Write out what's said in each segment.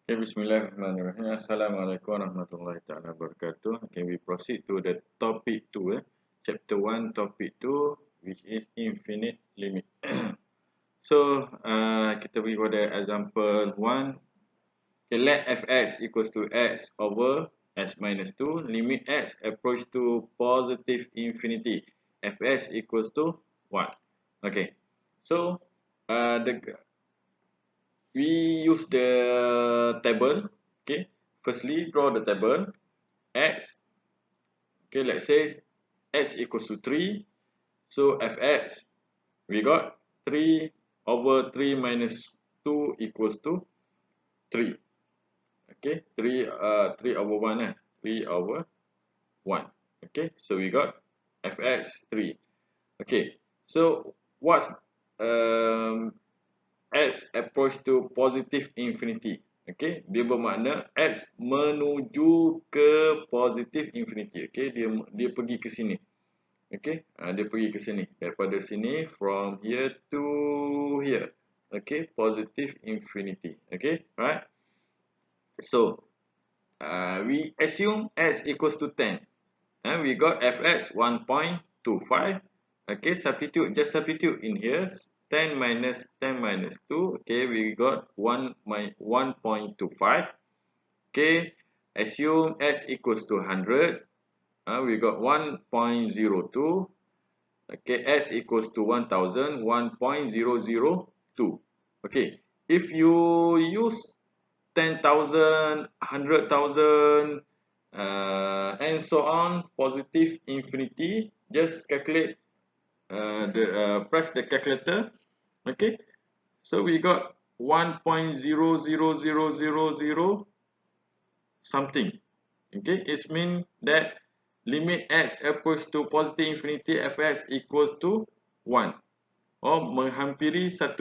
Okay, Bismillahirrahmanirrahim. Assalamualaikum warahmatullahi taala wabarakatuh. Okay, we proceed to the topic 2, chapter 1, topic 2, which is infinite limit. So, kita pergi pada example 1. Okay, let fx equals to x over s minus 2, limit x approach to positive infinity, fs equals to 1. Okay, so we use the table. Okay, firstly draw the table. X, okay, let's say x equals to 3, so fx we got 3 over 3 minus 2 equals to 3. Okay, 3 over 1, 3 over 1. Okay, so we got fx 3. Okay, so what's x approach to positive infinity? Okay, dia bermakna x menuju ke positive infinity. Okay, dia pergi ke sini. Okay, dia pergi ke sini, daripada sini from here to here. Okay, positive infinity. Okay, right? So we assume s equals to 10, and we got fx 1.25. Okay, just substitute in here. 10 minus 10 minus 2. Okay, we got 1.25. Okay, assume s equals to 100. We got 1.02. Okay, s equals to 1000, 1.002. Okay, if you use 10,000, 100,000, and so on, positive infinity, just calculate, press the calculator. Okay, so we got 1.00000 something. Okay, it means that limit x approach to positive infinity, fx equals to 1, or menghampiri 1,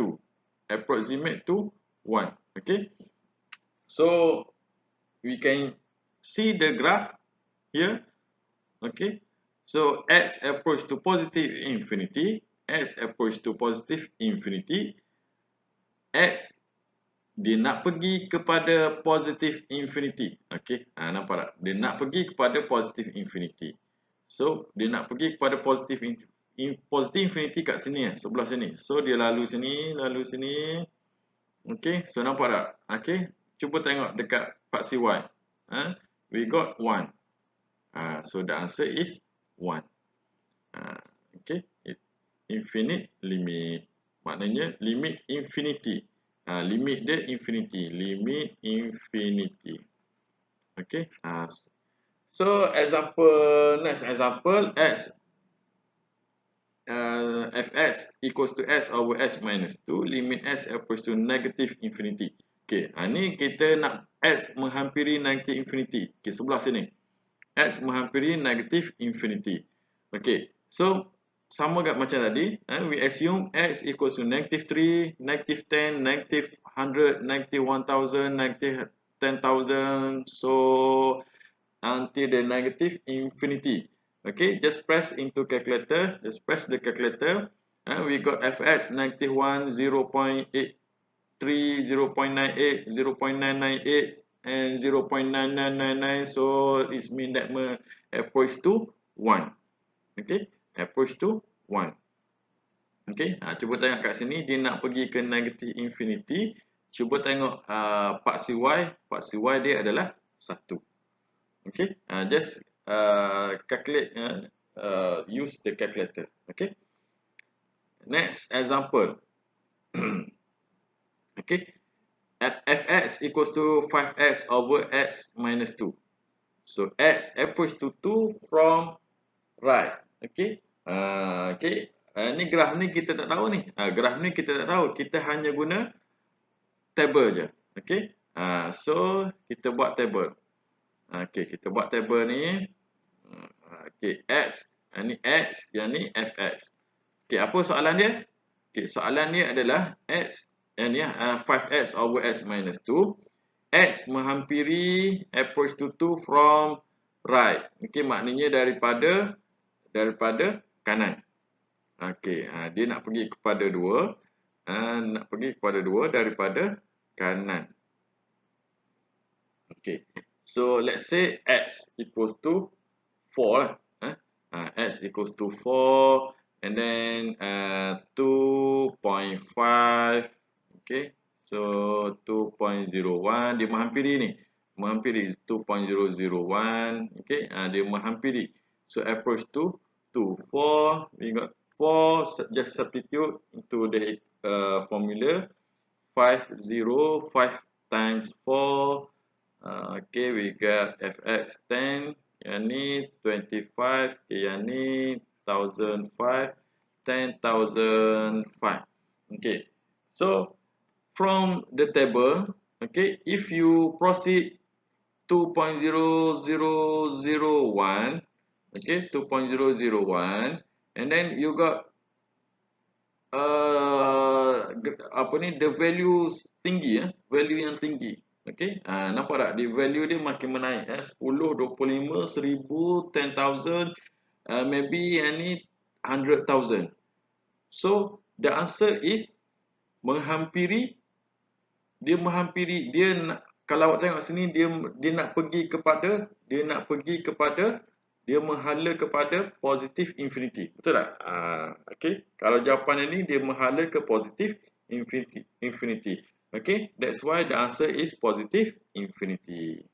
approximate to 1. Okay, so we can see the graph here. Okay, so x approach to positive infinity, x approach to positive infinity, x dia nak pergi kepada positive infinity. Okay, nampak tak? Dia nak pergi kepada positive infinity. So dia nak pergi kepada positive infinity kat sini, sebelah sini. So dia lalu sini, lalu sini. Okay, so nampak tak? Okay, cuba tengok dekat paksi y. We got 1. So the answer is 1. Okay, infinite limit. Maknanya limit infinity. Limit dia infinity. Limit infinity. Okay. So example, next example, x fx equals to s over s minus 2, limit s approach to negative infinity. Okay, ni kita nak s menghampiri negative infinity. Okay, sebelah sini. S menghampiri negative infinity. Okay, so sama kat macam tadi. We assume x equals to negative 3, negative 10, negative 100, negative 1000, negative 10,000. So until the negative infinity. Okay, just press into calculator. Just press the calculator. We got fx negative 1, 0.83, 0.98, 0.998, and 0.9999. So it means that approach to 1. Okay, approach to 1. Okay, cuba tengok kat sini dia nak pergi ke negative infinity. Cuba tengok paksi y dia adalah 1. Okay, just calculate, use the calculator. Okay, next example. Okay, fx equals to 5x over x minus 2. So x approach to 2 from right. Okay, okay. Ni graf ni kita tak tahu ni. Graf ni kita tak tahu. Kita hanya guna table je. Okay, so kita buat table. Okay, kita buat table ni. Okay, x, ni x, yang ni fx. Okay, apa soalan dia? Okay, soalan dia adalah x, ni 5x over x minus 2. X menghampiri approach to 2 from right. Okay, maknanya daripada kanan. Okay, dia nak pergi kepada 2. Nak pergi kepada 2 daripada kanan. Okay, so let's say x equals to 4 lah. X equals to 4 and then 2.5. Okay, so 2.01 dia menghampiri ni, menghampiri 2.001. Okay, dia menghampiri, so approach to 4. We got 4, just substitute into the formula. 5 times 4. Okay, we got fx 10, yang ni 25, okay, yang ni 1005, 10,005. Okay, so from the table, okay, if you proceed 2.0001, okay, 2.001, and then you got apa ni, the values tinggi, value yang tinggi. Okay, nampak tak? Di value dia makin menaik, 10, 25, 1000, 10,000, maybe yang ni 100,000. So the answer is menghampiri. Dia menghampiri, dia nak, kalau awak tengok sini, dia nak pergi kepada, dia menghala kepada positif infinity. Betul tak? Okay, kalau jawapan ini dia menghala ke positif infinity. Okay, that's why the answer is positive infinity.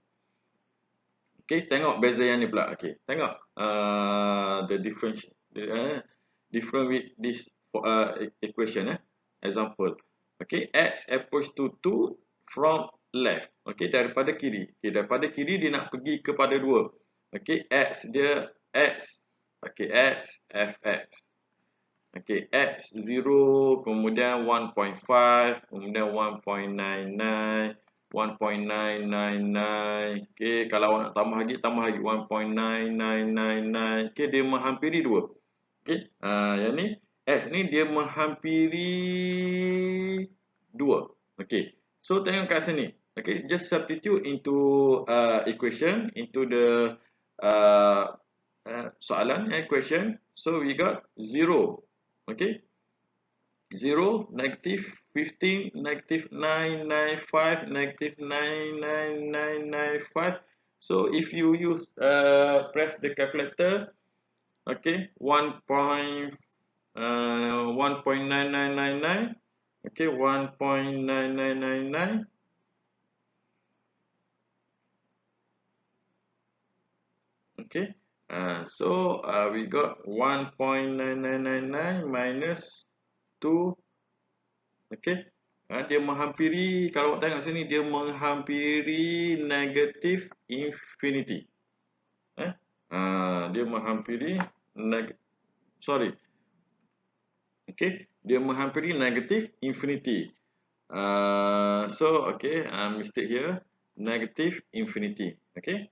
Okay, tengok beza yang ni pula. Okay, tengok the different with this equation. Example. Okay, x approach to 2 from left. Okay, daripada kiri. Okay, daripada kiri dia nak pergi kepada 2. Okay, x dia x. Okay, x fx. Okay, x 0, kemudian 1.5, kemudian 1.99, 1.999. Okay, kalau awak nak tambah lagi 1.999. Okay, dia menghampiri 2. Okay, yang ni x ni dia menghampiri 2. Okay, so tengok kat sini. Okay, just substitute into equation, into the soalan equation. So we got 0. Okay, 0, negative 15, negative 995, negative 99995. So if you use press the calculator, okay, 1.9999, okay, 1.9999. Okay, so we got 1.9999 minus 2. Okay, dia menghampiri, kalau awak tengok sini, dia menghampiri negative infinity. Dia menghampiri okay, dia menghampiri negative infinity. So okay, mistake here, negative infinity. Okay,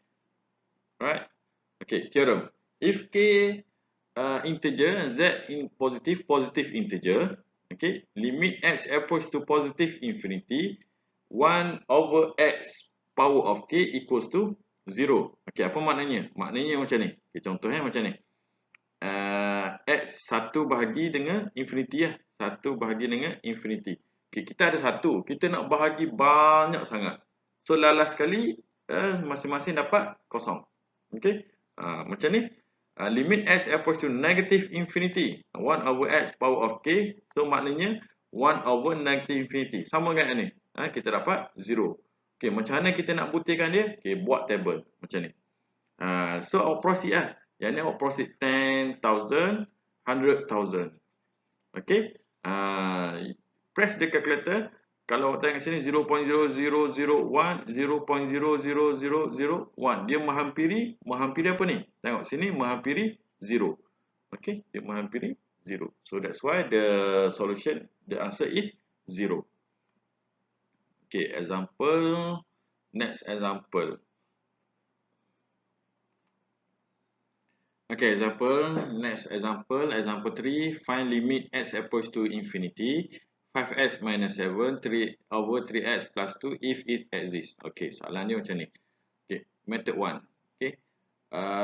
right. Okay, theorem. If k integer, z in positive integer, okay, limit x approach to positive infinity, 1 over x power of k equals to 0. Okay, apa maknanya? Maknanya macam ni. Okay, contohnya macam ni. X 1 bahagi dengan infinity lah. 1 bahagi dengan infinity. Okay, kita ada 1. Kita nak bahagi banyak sangat. So, lalas sekali, masing-masing dapat kosong. Okay. Macam ni, limit x approach to negative infinity, 1 over x power of k, so maknanya 1 over negative infinity, sama dengan ni, kita dapat 0. Okay, macam mana kita nak buktikan dia? Okay, buat table macam ni. So awak proceed lah, yang ni awak proceed 10,000, 100,000. Okay, press the calculator. Kalau awak tengok sini 0.0001, 0.00001, dia menghampiri apa ni? Tengok sini menghampiri 0. Okay, dia menghampiri 0. So that's why the solution, the answer is 0. Okay, example, next example. Okay, next example, example 3, find limit x approach to infinity, 5x minus 7, 3 over 3x plus 2 if it exists. Okay, soalan ni macam ni. Okay, method 1. Okay,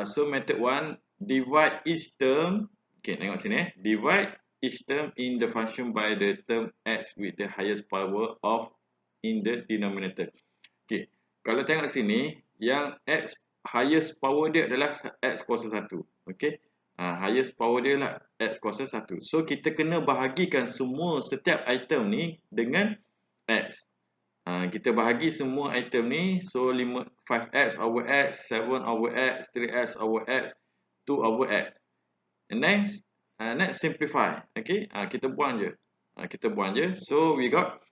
so method 1, divide each term. Okay, tengok sini. Divide each term in the function by the term x with the highest power of in the denominator. Okay, kalau tengok sini, yang X highest power dia adalah X kuasa 1. Okey. Highest power dia lah X kuasa 1. So, kita kena bahagikan semua setiap item ni dengan X. Kita bahagi semua item ni. So, 5x over X, 7 over X, 3x over X, 2 over X. And next, let's simplify. Okay, kita buang je. So, we got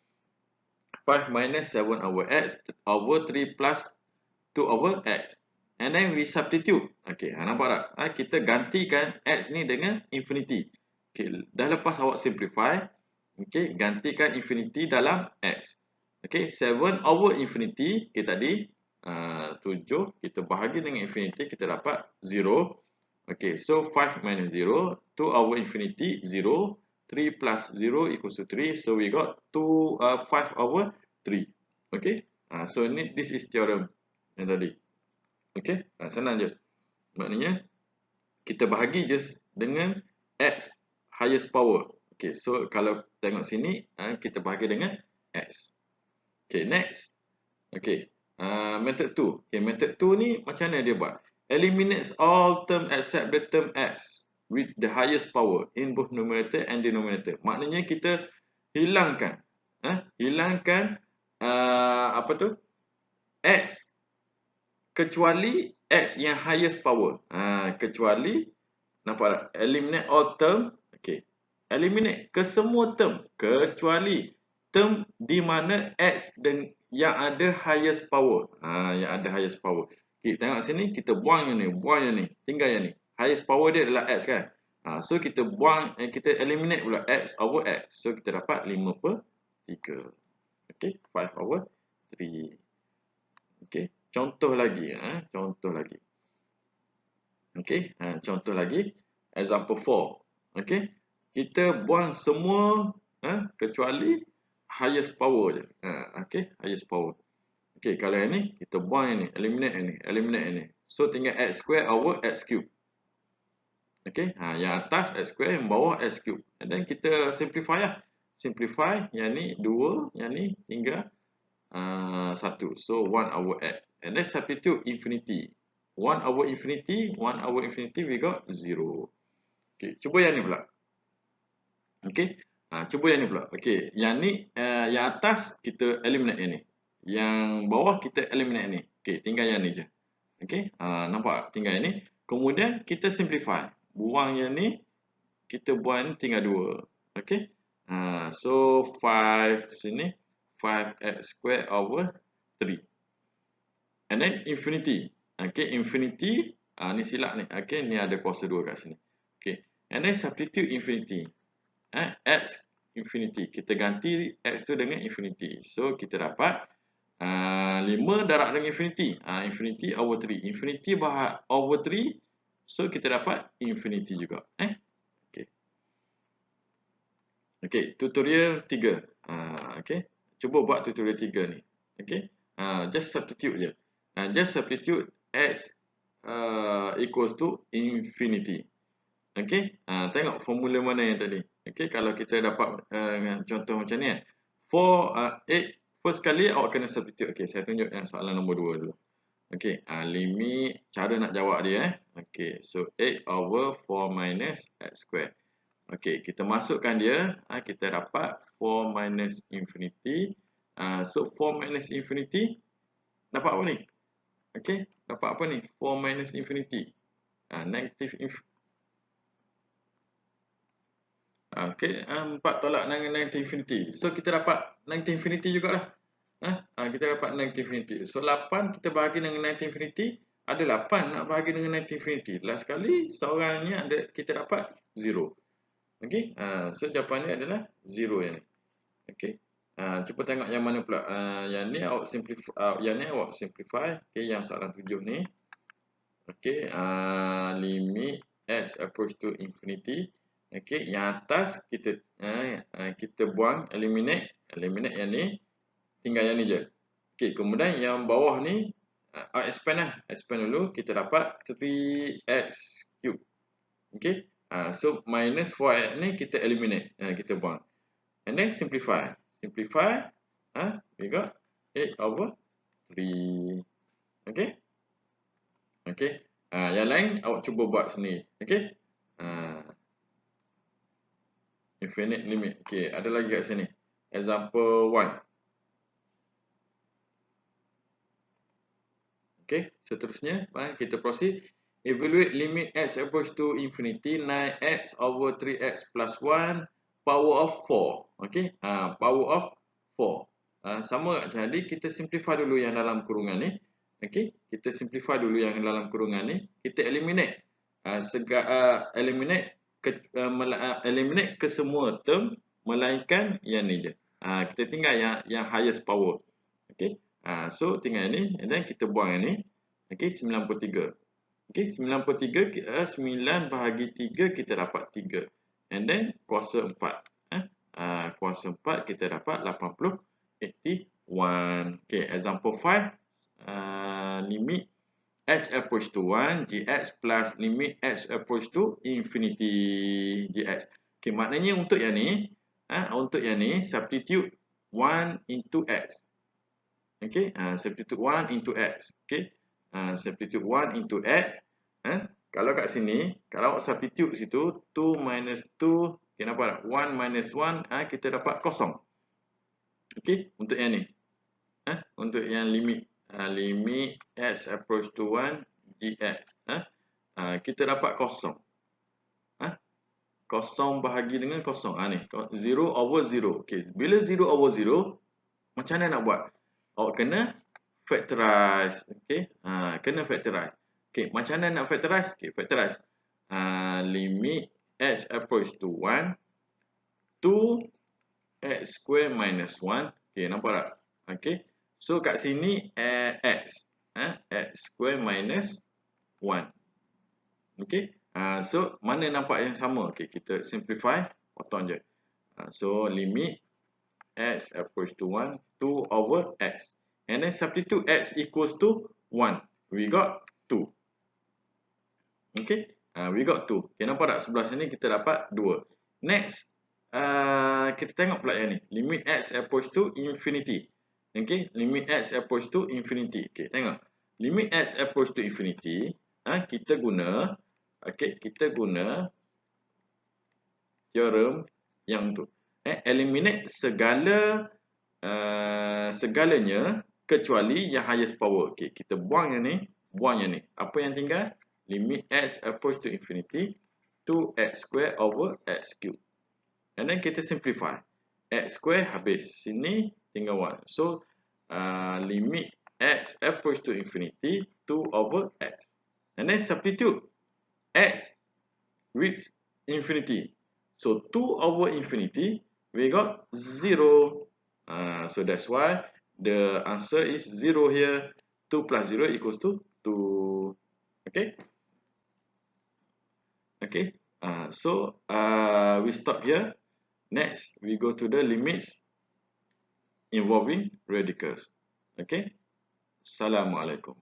5 minus 7 over X over 3 plus 2 over X. And then we substitute. Okay, nampak tak? Kita gantikan X ni dengan infinity. Okay, dah lepas awak simplify. Okay, gantikan infinity dalam X. Okay, 7 over infinity. Okay, tadi 7 kita bahagi dengan infinity. Kita dapat 0. Okay, so 5 minus 0. 2 over infinity 0. 3 plus 0 equals to 3. So we got 5 over 3. Okay, so this is theorem yang tadi. Okay, senang je. Maknanya kita bahagi just dengan X highest power. Okay, so kalau tengok sini, kita bahagi dengan X. Okay, next. Okay, method 2. Okay, method 2 ni macam mana dia buat? Eliminates all term except the term X with the highest power in both numerator and denominator. Maknanya kita hilangkan apa tu? X kecuali X yang highest power. Kecuali, nampak tak? Eliminate all term. Okay. Eliminate ke semua term kecuali term di mana X yang ada highest power. Yang ada highest power. Okay, tengok sini, kita buang yang ni, tinggal yang ni. Highest power dia adalah X kan. So kita buang, kita eliminate pula X over X. So kita dapat 5/3. Okay, 5 over 3. Okay. Contoh lagi. Okey, contoh lagi. Example 4. Okey. Kita buang semua kecuali highest power je. Okey, highest power. Okey, kalau yang ni kita buang yang ni, eliminate yang ni. So tinggal x square over x cube. Okey, yang atas x square, yang bawah x cube. And then kita simplify lah. Simplify yang ni 2, yang ni tinggal 1. So 1 over x. And then substitute infinity. 1 over infinity, we got 0. Okay, cuba yang ni pula. Okay, cuba yang ni pula. Okay, yang ni, yang atas kita eliminate yang ni. Yang bawah kita eliminate yang ni. Okay, tinggal yang ni je. Okay, nampak? Tinggal yang ni. Kemudian kita simplify. Buang yang ni, kita buang ni tinggal 2. Okay, so 5 sini. 5x square over 3. And then infinity. Okay, infinity. Ni silap ni. Okay, ni ada kuasa 2 kat sini. Okay, and then substitute infinity. X infinity. Kita ganti X tu dengan infinity. So, kita dapat 5 darab dengan infinity. Infinity over 3. Infinity over 3. So, kita dapat infinity juga. Okay. Okay, tutorial 3. Okay. Cuba buat tutorial 3 ni. Okay. Just substitute je. Just substitute X equals to infinity. Okay. Tengok formula mana yang tadi. Okay. Kalau kita dapat contoh macam ni. 8. First kali awak kena substitute. Okay. Saya tunjuk yang soalan nombor 2 dulu. Okay. Limit. Cara nak jawab dia. Okay. So 8 over 4 minus x square. Okay. Kita masukkan dia. Kita dapat 4 minus infinity. So 4 minus infinity. Dapat apa ni? Okay, dapat apa ni? 4 minus infinity. Negative infinity. Okay, 4 tolak dengan negative infinity. So, kita dapat negative infinity jugalah. Kita dapat negative infinity. So, 8 kita bahagi dengan negative infinity. Ada 8 nak bahagi dengan negative infinity. Last sekali, seorangnya kita dapat 0. Okay, so jawapannya adalah 0 yang ni. Okay. Cuba tengok yang mana pula. Yang ni awak simplify. Okay, yang soalan 7 ni. Okay, limit x approach to infinity. Okay, yang atas kita buang, eliminate yang ni. Tinggal yang ni je. Okay, kemudian yang bawah ni expand lah. Expand dulu, kita dapat 3x cube. Okay, so minus 4x ni kita eliminate. Kita buang. And then simplify. We got 8 over 3. Okey? Okey. Yang lain awak cuba buat sendiri. Okey? Infinite limit. Okey, ada lagi kat sini. Example 1. Okey, seterusnya kita proceed. Evaluate limit x approach to infinity 9x over 3x plus 1 power of 4. Okey, power of 4. Sama, jadi kita simplify dulu yang dalam kurungan ni. Okey, kita simplify dulu yang dalam kurungan ni. Kita eliminate eliminate ke semua term melainkan yang ni je. Kita tinggal yang highest power. Okey. So tinggal ni, and then kita buang yang ni. Okey, 93. Okey, 93 9 bahagi 3 kita dapat 3. And then kuasa 4. Kuasa 4 kita dapat 81. Okey, example 5. Limit x approach to 1 gx plus limit x approach to infinity gx. Okey, maknanya untuk yang ni, substitute 1 into x. Okey, substitute 1 into x. Okey, substitute 1 into x. Kalau kat sini, kalau awak substitute situ 2 minus 2, kita dapat 1 minus 1, kita dapat kosong. Okey, untuk yang ni. Untuk yang limit limit x approach to 1 gx. Kita dapat kosong. Kosong bahagi dengan kosong. Ni 0 over 0. Okey, bila 0 over 0, macam mana nak buat? Awak kena factorize. Okey, kena factorize. Okey, macam mana nak factorize? Okey, factorize. Limit x approach to 1 2x square minus 1. Okey, nampak tak? Okey. So kat sini x square minus 1. Okey. So mana nampak yang sama? Okey, kita simplify, potong je. So limit x approach to 1 2 over x. And then substitute x equals to 1. We got 2. Okay. We got 2. Okay, nampak tak sebelah sini kita dapat 2. Next, kita tengok pula yang ni. Limit x approach to infinity. Okay. Limit x approach to infinity. Okay, tengok. Limit x approach to infinity. Kita guna. Okay, kita guna theorem yang tu. Eliminate segalanya kecuali yang highest power. Okay, kita buang yang ni, buang yang ni. Apa yang tinggal? Limit x approach to infinity 2x square over x cube. And then kita simplify. X square habis. Sini tinggal 1. So, limit x approach to infinity 2 over x. And then substitute x with infinity. So, 2 over infinity, we got 0. So, that's why the answer is 0 here. 2 plus 0 equals to 2. Okay? Okay. So, we stop here. Next, we go to the limits involving radicals. Okay. Assalamualaikum.